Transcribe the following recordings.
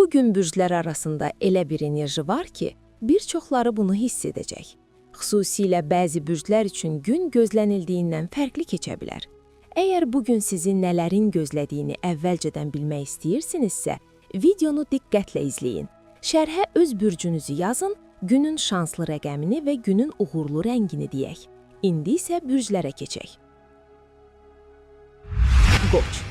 Bugün bürclər arasında elə bir enerji var ki, bir çoxları bunu hiss edəcək. Xüsusilə bəzi bürclər üçün gün gözlənildiyindən fərqli keçə bilər. Əgər bugün sizi nələrin gözlədiyini əvvəlcədən bilmək istəyirsinizsə, videonu diqqətlə izləyin. Şərhə öz bürcünüzü yazın, günün şanslı rəqəmini və günün uğurlu rəngini deyək. İndi isə bürclərə keçək. Qoç.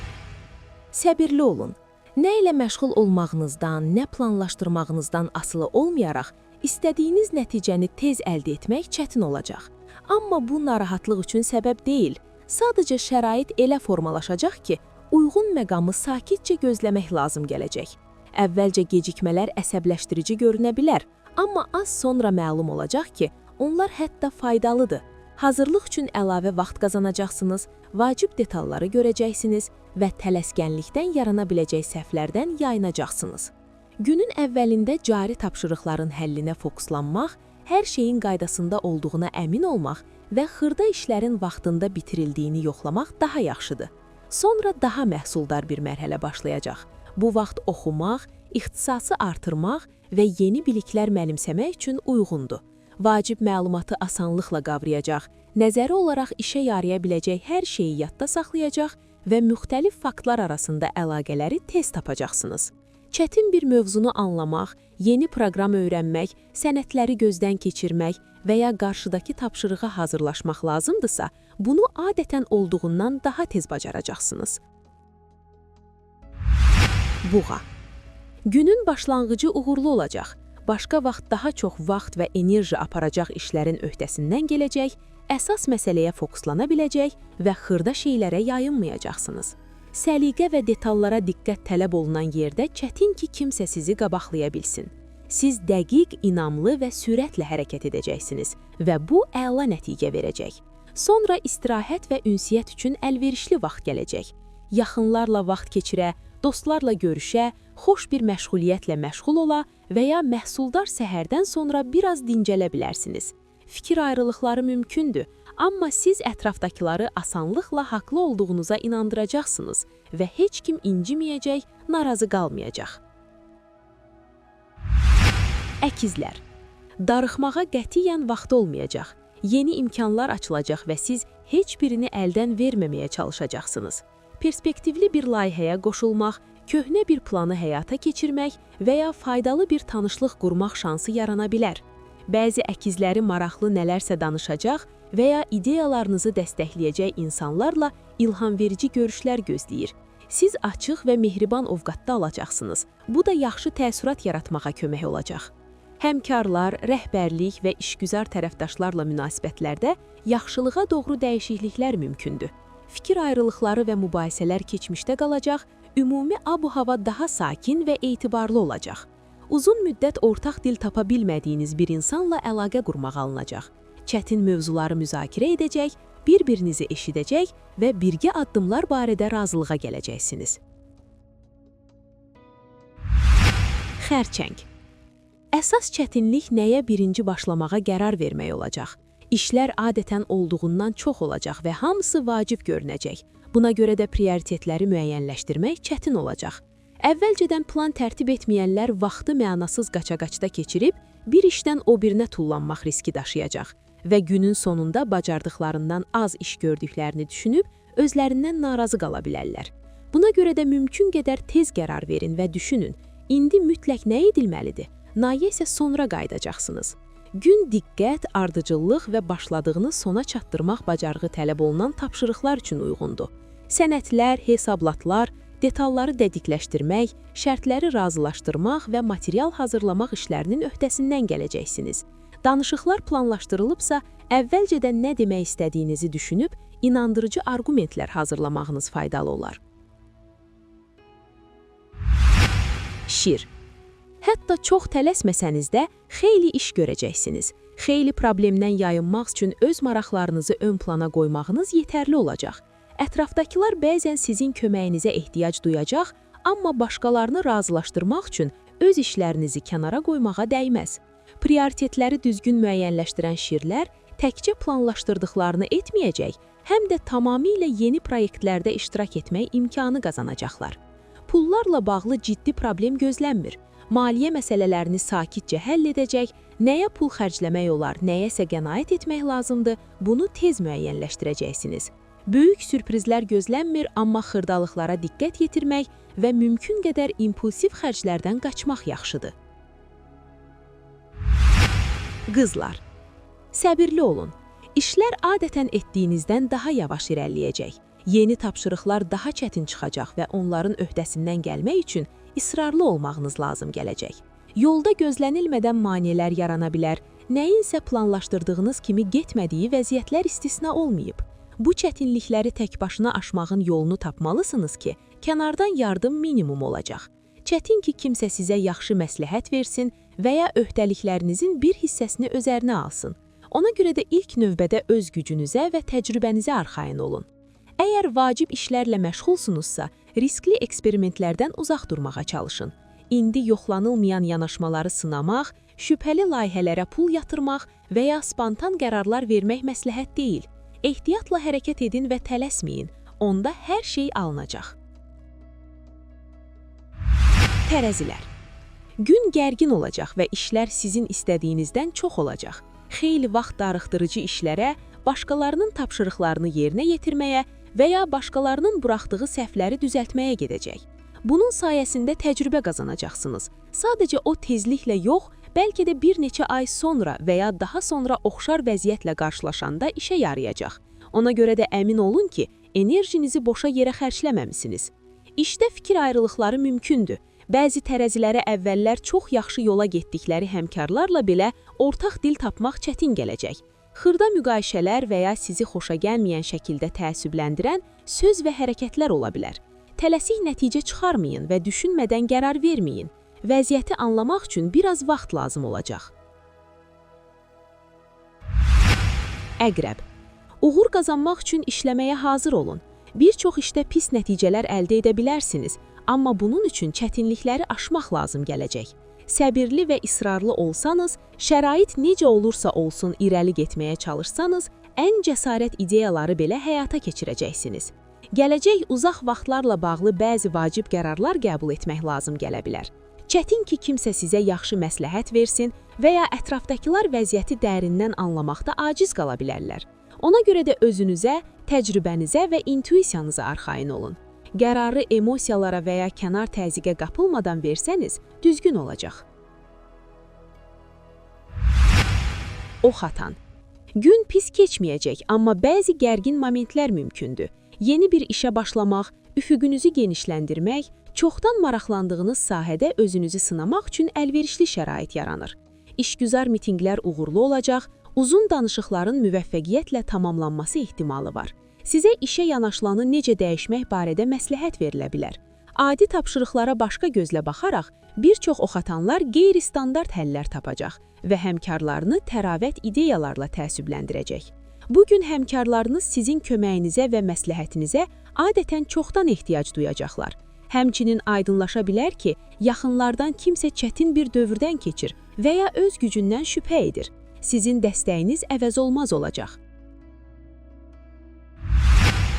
Səbirli olun. Nə ilə məşğul olmağınızdan, nə planlaşdırmağınızdan asılı olmayaraq, istədiyiniz nəticəni tez əldə etmək çətin olacaq. Amma bu narahatlıq üçün səbəb deyil. Sadəcə şərait elə formalaşacaq ki, uyğun məqamı sakitcə gözləmək lazım gələcək. Əvvəlcə gecikmələr əsəbləşdirici görünə bilər, amma az sonra məlum olacaq ki, onlar hətta faydalıdır. Hazırlıq üçün əlavə vaxt qazanacaqsınız, vacib detalları görəcəksiniz və tələskənlikdən yarana biləcək səhvlərdən yayınacaqsınız. Günün əvvəlində cari tapşırıqların həllinə fokuslanmaq, hər şeyin qaydasında olduğuna əmin olmaq və xırda işlərin vaxtında bitirildiyini yoxlamaq daha yaxşıdır. Sonra daha məhsuldar bir mərhələ başlayacaq. Bu vaxt oxumaq, ixtisası artırmaq və yeni biliklər mənimsəmək üçün uyğundur. Vacib məlumatı asanlıqla qavrayacaq, nəzəri olaraq işə yaraya biləcək hər şeyi yadda saxlayacaq və müxtəlif faktlar arasında əlaqələri tez tapacaqsınız. Çətin bir mövzunu anlamaq, yeni proqram öyrənmək, sənədləri gözdən keçirmək və ya qarşıdakı tapşırığa hazırlaşmaq lazımdırsa, bunu adətən olduğundan daha tez bacaracaqsınız. Buğa. Günün başlanğıcı uğurlu olacaq. Başqa vaxt daha çox vaxt və enerji aparacaq işlərin öhdəsindən gələcək, əsas məsələyə fokuslana biləcək və xırda şeylərə yayınmayacaqsınız. Səliqə və detallara diqqət tələb olunan yerdə çətin ki, kimsə sizi qabaqlaya bilsin. Siz dəqiq, inamlı və sürətlə hərəkət edəcəksiniz və bu əla nəticə verəcək. Sonra istirahət və ünsiyyət üçün əlverişli vaxt gələcək. Yaxınlarla vaxt keçirə, dostlarla görüşə, xoş bir məşğuliyyətlə məşğul ola və ya məhsuldar səhərdən sonra biraz dincələ bilərsiniz. Fikir ayrılıqları mümkündür, amma siz ətrafdakıları asanlıqla haqlı olduğunuza inandıracaqsınız və heç kim inciməyəcək, narazı qalmayacaq. Əkizlər. Darıxmağa qətiyyən vaxt olmayacaq. Yeni imkanlar açılacaq və siz heç birini əldən verməməyə çalışacaqsınız. Perspektivli bir layihəyə qoşulmaq, köhnə bir planı həyata keçirmək və ya faydalı bir tanışlıq qurmaq şansı yarana bilər. Bəzi əkizləri maraqlı nələrsə danışacaq və ya ideyalarınızı dəstəkləyəcək insanlarla ilhamverici görüşlər gözləyir. Siz açıq və mehriban ovqatda alacaqsınız. Bu da yaxşı təəssürat yaratmağa kömək olacaq. Həmkarlar, rəhbərlik və işgüzar tərəfdaşlarla münasibətlərdə yaxşılığa doğru dəyişikliklər mümkündür. Fikir ayrılıqları və mübahisələr keçmişdə qalacaq, ümumi ab-hava daha sakin və etibarlı olacaq. Uzun müddət ortaq dil tapa bilmədiyiniz bir insanla əlaqə qurmağa alınacaq. Çətin mövzuları müzakirə edəcək, bir-birinizi eşidəcək və birgə addımlar barədə razılığa gələcəksiniz. Xərçəng. Əsas çətinlik nəyə birinci başlamağa qərar vermək olacaq. İşlər adətən olduğundan çox olacaq və hamısı vacib görünəcək. Buna görə də prioritetləri müəyyənləşdirmək çətin olacaq. Əvvəlcədən plan tərtib etməyənlər vaxtı mənasız qaça-qaçda keçirib, bir işdən o birinə tullanmaq riski daşıyacaq və günün sonunda bacardıqlarından az iş gördüklərini düşünüb, özlərindən narazı qala bilərlər. Buna görə də mümkün qədər tez qərar verin və düşünün, indi mütləq nə edilməlidir, nayə isə sonra qayıdacaqsınız. Gün diqqət, ardıcıllıq və başladığını sona çatdırmaq bacarığı tələb olunan tapşırıqlar üçün uyğundur. Sənədlər, hesablatlar, detalları dəqiqləşdirmək, şərtləri razılaşdırmaq və material hazırlamaq işlərinin öhdəsindən gələcəksiniz. Danışıqlar planlaşdırılıbsa, əvvəlcədən nə demək istədiyinizi düşünüb, inandırıcı arqumentlər hazırlamağınız faydalı olar. Şir. Hətta çox tələsməsəniz də xeyli iş görəcəksiniz. Xeyli problemdən yayınmaq üçün öz maraqlarınızı ön plana qoymağınız yetərli olacaq. Ətrafdakılar bəzən sizin köməyinizə ehtiyac duyacaq, amma başqalarını razılaşdırmaq üçün öz işlərinizi kənara qoymağa dəyməz. Prioritetləri düzgün müəyyənləşdirən şirlər təkcə planlaşdırdıqlarını etməyəcək, həm də tamamilə yeni proyektlərdə iştirak etmək imkanı qazanacaqlar. Pullarla bağlı ciddi problem gözlənmir. Maliyyə məsələlərini sakitcə həll edəcək, nəyə pul xərcləmək olar, nəyəsə qənaət etmək lazımdır, bunu tez müəyyənləşdirəcəksiniz. Böyük sürprizlər gözlənmir, amma xırdalıqlara diqqət yetirmək və mümkün qədər impulsiv xərclərdən qaçmaq yaxşıdır. Qızlar, səbirli olun. İşlər adətən etdiyinizdən daha yavaş irəliləyəcək. Yeni tapşırıqlar daha çətin çıxacaq və onların öhdəsindən gəlmək üçün israrlı olmağınız lazım gələcək. Yolda gözlənilmədən maneələr yarana bilər, nəyinsə planlaşdırdığınız kimi getmədiyi vəziyyətlər istisna olmayıb. Bu çətinlikləri tək başına aşmağın yolunu tapmalısınız ki, kənardan yardım minimum olacaq. Çətin ki, kimsə sizə yaxşı məsləhət versin və ya öhdəliklərinizin bir hissəsini özərinə alsın. Ona görə də ilk növbədə öz gücünüzə və təcrübənizə arxayın olun. Əgər vacib işlərlə məşğulsunuzsa, riskli eksperimentlərdən uzaq durmağa çalışın. İndi yoxlanılmayan yanaşmaları sınamaq, şübhəli layihələrə pul yatırmaq və ya spontan qərarlar vermək məsləhət deyil. Ehtiyatla hərəkət edin və tələsməyin, onda hər şey alınacaq. Tərəzilər. Gün gərgin olacaq və işlər sizin istədiyinizdən çox olacaq. Xeyli vaxt darıxdırıcı işlərə, başqalarının tapşırıqlarını yerinə yetirməyə və ya başqalarının buraxdığı səhvləri düzəltməyə gedəcək. Bunun sayəsində təcrübə qazanacaqsınız. Sadəcə o tezliklə yox, bəlkə də bir neçə ay sonra və ya daha sonra oxşar vəziyyətlə qarşılaşanda işə yarayacaq. Ona görə də əmin olun ki, enerjinizi boşa yerə xərcləməmisiniz. İşdə fikir ayrılıqları mümkündür. Bəzi tərəzilərə əvvəllər çox yaxşı yola getdikləri həmkarlarla belə ortaq dil tapmaq çətin gələcək. Xırda müqayişələr və ya sizi xoşa gəlməyən şəkildə təəssübləndirən söz və hərəkətlər ola bilər. Tələsik nəticə çıxarmayın və düşünmədən qərar verməyin. Vəziyyəti anlamaq üçün biraz vaxt lazım olacaq. Əqrəb. Uğur qazanmaq üçün işləməyə hazır olun. Bir çox işdə pis nəticələr əldə edə bilərsiniz, amma bunun üçün çətinlikləri aşmaq lazım gələcək. Səbirli və israrlı olsanız, şərait necə olursa olsun irəli getməyə çalışsanız, ən cəsarət ideyaları belə həyata keçirəcəksiniz. Gələcək uzaq vaxtlarla bağlı bəzi vacib qərarlar qəbul etmək lazım gələ bilər. Çətin ki, kimsə sizə yaxşı məsləhət versin və ya ətrafdakılar vəziyyəti dərindən anlamaqda aciz qala bilərlər. Ona görə də özünüzə, təcrübənizə və intuisiyanıza arxayın olun. Qərarı emosiyalara və ya kənar təzyiqə qapılmadan versəniz, düzgün olacaq. Ox atan. Gün pis keçməyəcək, amma bəzi gərgin momentlər mümkündür. Yeni bir işə başlamaq, üfüqünüzü genişləndirmək, çoxdan maraqlandığınız sahədə özünüzü sınamaq üçün əlverişli şərait yaranır. İşgüzar mitinqlər uğurlu olacaq, uzun danışıqların müvəffəqiyyətlə tamamlanması ehtimalı var. Sizə işə yanaşılanı necə dəyişmək barədə məsləhət verilə bilər. Adi tapşırıqlara başqa gözlə baxaraq, bir çox oxatanlar qeyri-standart həllər tapacaq və həmkarlarını təravət ideyalarla təəssübləndirəcək. Bugün həmkarlarınız sizin köməyinizə və məsləhətinizə adətən çoxdan ehtiyac duyacaqlar. Həmçinin aydınlaşa bilər ki, yaxınlardan kimsə çətin bir dövrdən keçir və ya öz gücündən şübhə edir. Sizin dəstəyiniz əvəzolmaz olacaq.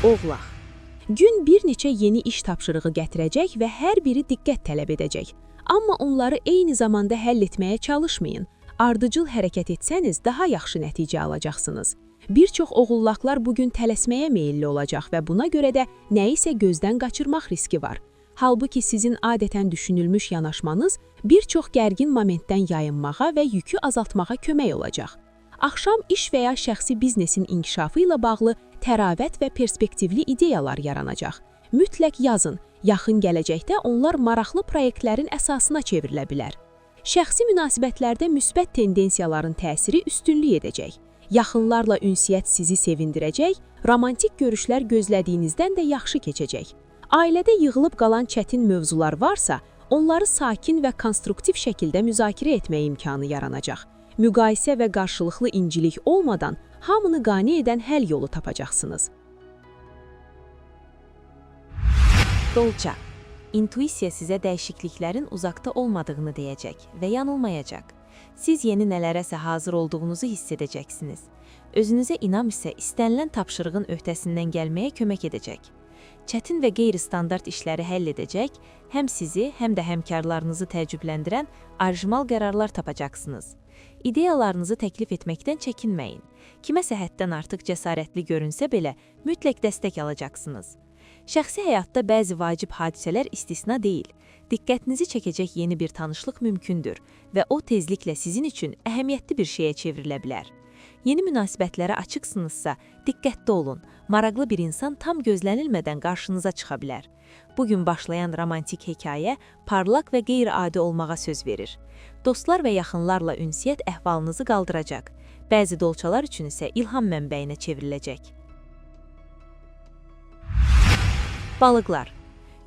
Oğlaq. Gün bir neçə yeni iş tapşırığı gətirəcək və hər biri diqqət tələb edəcək. Amma onları eyni zamanda həll etməyə çalışmayın. Ardıcıl hərəkət etsəniz daha yaxşı nəticə alacaqsınız. Bir çox oğullaqlar bugün tələsməyə meyilli olacaq və buna görə də nəyisə gözdən qaçırmaq riski var. Halbuki sizin adətən düşünülmüş yanaşmanız bir çox gərgin momentdən yayınmağa və yükü azaltmağa kömək olacaq. Axşam iş və ya şəxsi biznesin inkişafı ilə bağlı təravət və perspektivli ideyalar yaranacaq. Mütləq yazın, yaxın gələcəkdə onlar maraqlı proyektlərin əsasına çevrilə bilər. Şəxsi münasibətlərdə müsbət tendensiyaların təsiri üstünlük edəcək. Yaxınlarla ünsiyyət sizi sevindirəcək, romantik görüşlər gözlədiyinizdən də yaxşı keçəcək. Ailədə yığılıb qalan çətin mövzular varsa, onları sakin və konstruktiv şəkildə müzakirə etmək imkanı yaranacaq. Müqayisə və qarşılıqlı incilik olmadan hamını qane edən həll yolu tapacaqsınız. Dolça. İntuisiya sizə dəyişikliklərin uzaqda olmadığını deyəcək və yanılmayacaq. Siz yeni nələrəsə hazır olduğunuzu hiss edəcəksiniz. Özünüzə inam isə istənilən tapşırığın öhdəsindən gəlməyə kömək edəcək. Çətin və qeyri-standart işləri həll edəcək, həm sizi, həm də həmkarlarınızı təəccübləndirən orijinal qərarlar tapacaqsınız. İdeyalarınızı təklif etməkdən çəkinməyin. Kiməsə həddən artıq cəsarətli görünsə belə, mütləq dəstək alacaqsınız. Şəxsi həyatda bəzi vacib hadisələr istisna deyil. Diqqətinizi çəkəcək yeni bir tanışlıq mümkündür və o tezliklə sizin üçün əhəmiyyətli bir şeyə çevrilə bilər. Yeni münasibətlərə açıqsınızsa, diqqətli olun. Maraqlı bir insan tam gözlənilmədən qarşınıza çıxa bilər. Bugün başlayan romantik hekayə parlaq və qeyri-adi olmağa söz verir. Dostlar və yaxınlarla ünsiyyət əhvalınızı qaldıracaq. Bəzi dolçalar üçün isə ilham mənbəyinə çevriləcək. Balıqlar.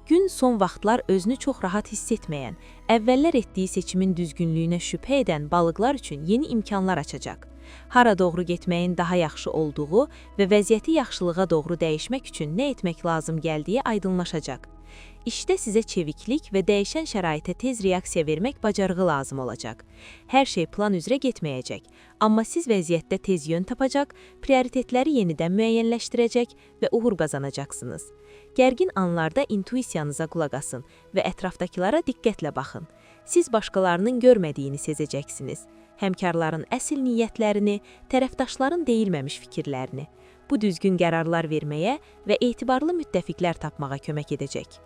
Gün son vaxtlar özünü çox rahat hiss etməyən, əvvəllər etdiyi seçimin düzgünlüyünə şübhə edən balıqlar üçün yeni imkanlar açacaq. Hara doğru getməyin daha yaxşı olduğu və vəziyyəti yaxşılığa doğru dəyişmək üçün nə etmək lazım gəldiyi aydınlaşacaq. İşdə sizə çeviklik və dəyişən şəraitə tez reaksiya vermək bacarığı lazım olacaq. Hər şey plan üzrə getməyəcək, amma siz vəziyyətdə tez yön tapacaq, prioritetləri yenidən müəyyənləşdirəcək və uğur qazanacaqsınız. Gərgin anlarda intuisiyanıza qulaq asın və ətrafdakılara diqqətlə baxın. Siz başqalarının görmədiyini sezəcəksiniz. Həmkarların əsl niyyətlərini, tərəfdaşların deyilməmiş fikirlərini. Bu düzgün qərarlar verməyə və etibarlı müttəfiqlər tapmağa kömək edəcək.